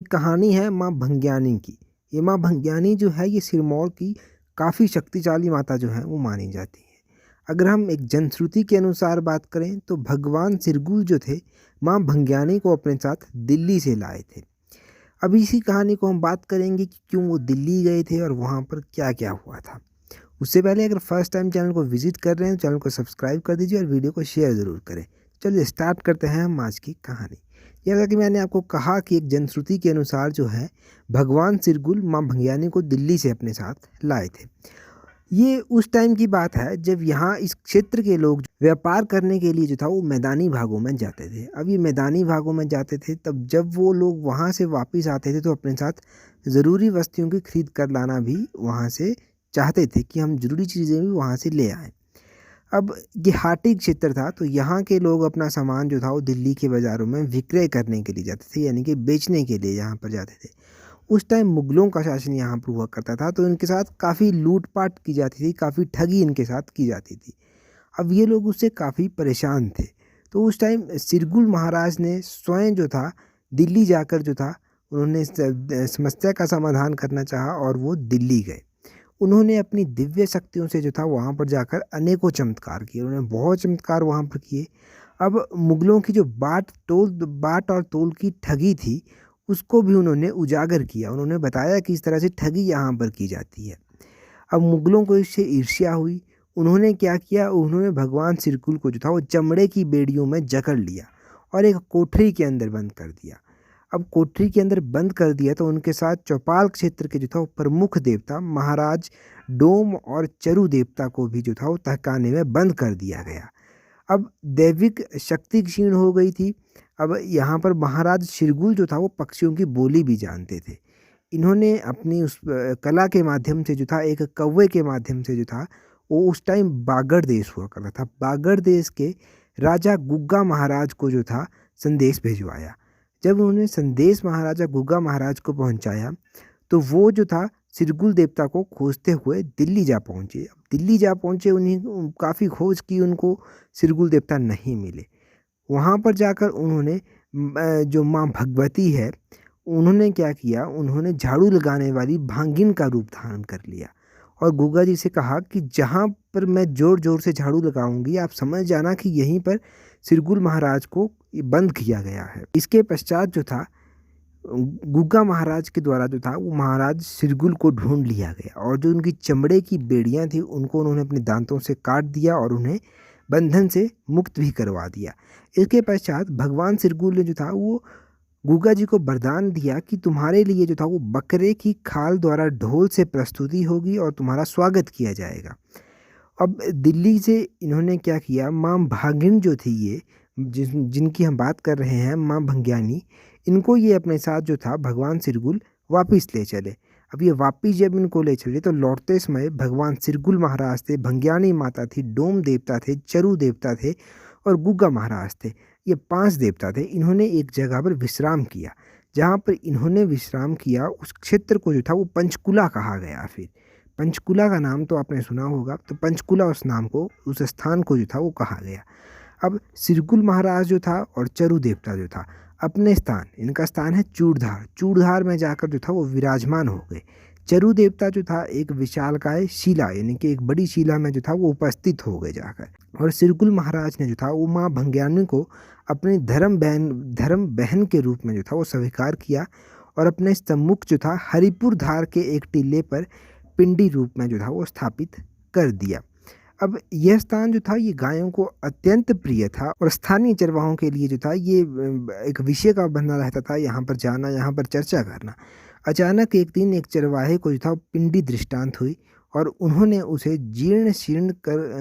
कहानी है माँ भंग्यानी की। ये माँ भंग्यानी जो है ये सिरमौर की काफ़ी शक्तिशाली माता जो है वो मानी जाती है। अगर हम एक जनश्रुति के अनुसार बात करें तो भगवान सिरगुल जो थे माँ भंग्यानी को अपने साथ दिल्ली से लाए थे। अब इसी कहानी को हम बात करेंगे कि क्यों वो दिल्ली गए थे और वहाँ पर क्या क्या हुआ था। उससे पहले अगर फर्स्ट टाइम चैनल को विजिट कर रहे हैं तो चैनल को सब्सक्राइब कर दीजिए और वीडियो को शेयर ज़रूर करें। चलिए स्टार्ट करते हैं हम आज की कहानी। जैसा कि मैंने आपको कहा कि एक जनश्रुति के अनुसार जो है भगवान सिरगुल माँ भंग्यानी को दिल्ली से अपने साथ लाए थे। ये उस टाइम की बात है जब यहाँ इस क्षेत्र के लोग व्यापार करने के लिए जो था वो मैदानी भागों में जाते थे। अब ये मैदानी भागों में जाते थे तब जब वो लोग वहाँ से वापस आते थे तो अपने साथ ज़रूरी वस्तुओं की खरीद कर लाना भी वहाँ से चाहते थे कि हम ज़रूरी चीज़ें भी वहाँ से ले आएँ। अब ये हाटी क्षेत्र था तो यहाँ के लोग अपना सामान जो था वो दिल्ली के बाज़ारों में विक्रय करने के लिए जाते थे, यानी कि बेचने के लिए यहाँ पर जाते थे। उस टाइम मुग़लों का शासन यहाँ पर हुआ करता था तो इनके साथ काफ़ी लूट-पाट की जाती थी, काफ़ी ठगी इनके साथ की जाती थी। अब ये लोग उससे काफ़ी परेशान थे। तो उस टाइम सिरगुल महाराज ने स्वयं जो था दिल्ली जाकर जो था उन्होंने इस समस्या का समाधान करना चाहा और वो दिल्ली गए। उन्होंने अपनी दिव्य शक्तियों से जो था वहाँ पर जाकर अनेकों चमत्कार किए। उन्होंने बहुत चमत्कार वहाँ पर किए। अब मुग़लों की जो बाट और तोल की ठगी थी उसको भी उन्होंने उजागर किया। उन्होंने बताया कि इस तरह से ठगी यहाँ पर की जाती है। अब मुग़लों को इससे ईर्ष्या हुई। उन्होंने क्या किया, उन्होंने भगवान सिरगुल को जो था वो चमड़े की बेड़ियों में जकड़ लिया और एक कोठरी के अंदर बंद कर दिया। अब कोठरी के अंदर बंद कर दिया तो उनके साथ चौपाल क्षेत्र के जो था वो प्रमुख देवता महाराज डोम और चरु देवता को भी जो था वो तहखाने में बंद कर दिया गया। अब दैविक शक्ति क्षीण हो गई थी। अब यहाँ पर महाराज सिरगुल जो था वो पक्षियों की बोली भी जानते थे। इन्होंने अपनी उस कला के माध्यम से जो था एक कौवे के माध्यम से जो था वो उस टाइम बागड़ देश हुआ करता था, बागड़ देश के राजा गुग्गा महाराज को जो था संदेश भिजवाया। जब उन्होंने संदेश महाराजा गुग्गा महाराज को पहुंचाया तो वो जो था सिरगुल देवता को खोजते हुए दिल्ली जा पहुँचे। अब दिल्ली जा पहुँचे, उन्हें काफ़ी खोज की, उनको सिरगुल देवता नहीं मिले। वहाँ पर जाकर उन्होंने जो माँ भगवती है उन्होंने क्या किया, उन्होंने झाड़ू लगाने वाली भांगिन का रूप धारण कर लिया और गुग्गा जी से कहा कि जहाँ पर मैं ज़ोर ज़ोर से झाड़ू लगाऊंगी आप समझ जाना कि यहीं पर सिरगुल महाराज को बंद किया गया है। इसके पश्चात जो था गुग्गा महाराज के द्वारा जो था वो महाराज सिरगुल को ढूंढ लिया गया और जो उनकी चमड़े की बेड़ियां थी उनको उन्होंने अपने दांतों से काट दिया और उन्हें बंधन से मुक्त भी करवा दिया। इसके पश्चात भगवान सिरगुल ने जो था वो गुग्गा जी को वरदान दिया कि तुम्हारे लिए जो था वो बकरे की खाल द्वारा ढोल से प्रस्तुति होगी और तुम्हारा स्वागत किया जाएगा। अब दिल्ली से इन्होंने क्या किया, माँ भागिन जो थी ये जिनकी हम बात कर रहे हैं माँ भंग्यानी, इनको ये अपने साथ जो था भगवान सिरगुल वापस ले चले। अब ये वापस जब इनको ले चले तो लौटते समय भगवान सिरगुल महाराज थे, भंग्यानी माता थी, डोम देवता थे, चरु देवता थे और गुग्गा महाराज थे। ये 5 देवता थे। इन्होंने एक जगह पर विश्राम किया। जहाँ पर इन्होंने विश्राम किया उस क्षेत्र को जो था वो पंचकुला कहा गया। फिर पंचकुला का नाम तो आपने सुना होगा, तो पंचकुला उस नाम को, उस स्थान को जो था वो कहा गया। अब सिरगुल महाराज जो था और चरु देवता जो था अपने स्थान, इनका स्थान है चूड़धार, चूड़धार में जाकर जो था वो विराजमान हो गए। चरु देवता जो था एक विशालकाय शिला, यानी कि एक बड़ी शिला में जो था वो उपस्थित हो गए जाकर, और सिरगुल महाराज ने जो था वो माँ भंग्यानी को अपनी धर्म बहन के रूप में जो था वो स्वीकार किया और अपने सम्मुख जो था हरिपुर धार के एक टीले पर पिंडी रूप में जो था वो स्थापित कर दिया। अब यह स्थान जो था ये गायों को अत्यंत प्रिय था और स्थानीय चरवाहों के लिए जो था ये एक विषय का बना रहता था यहाँ पर जाना, यहाँ पर चर्चा करना। अचानक एक दिन एक चरवाहे को जो था पिंडी दृष्टांत हुई और उन्होंने उसे जीर्ण शीर्ण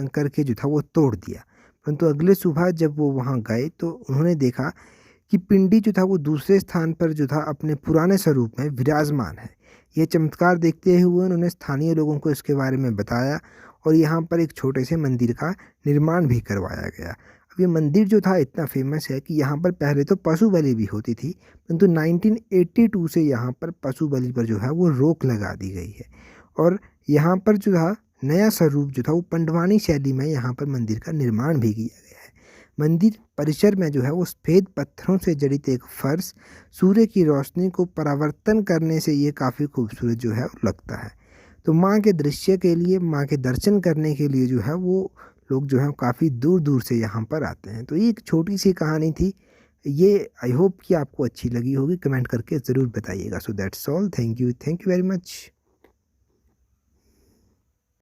करके जो था वो तोड़ दिया। परंतु अगले सुबह जब वो वहाँ गए तो उन्होंने देखा कि पिंडी जो था वो दूसरे स्थान पर जो था अपने पुराने स्वरूप में विराजमान है। यह चमत्कार देखते हुए उन्होंने स्थानीय लोगों को इसके बारे में बताया और यहाँ पर एक छोटे से मंदिर का निर्माण भी करवाया गया। अब ये मंदिर जो था इतना फेमस है कि यहाँ पर पहले तो पशु बलि भी होती थी, परंतु 1982 से यहाँ पर पशु बलि पर जो है वो रोक लगा दी गई है और यहाँ पर जो था नया स्वरूप जो था वो पंडवानी शैली में यहाँ पर मंदिर का निर्माण भी किया गया है। मंदिर परिसर में जो है वो सफ़ेद पत्थरों से जड़ित एक फर्श सूर्य की रोशनी को परावर्तन करने से ये काफ़ी खूबसूरत जो है लगता है। तो माँ के दृश्य के लिए, माँ के दर्शन करने के लिए जो है वो लोग जो है काफ़ी दूर दूर से यहाँ पर आते हैं। तो ये एक छोटी सी कहानी थी। ये आई होप कि आपको अच्छी लगी होगी। कमेंट करके ज़रूर बताइएगा। So that's all. Thank you very much.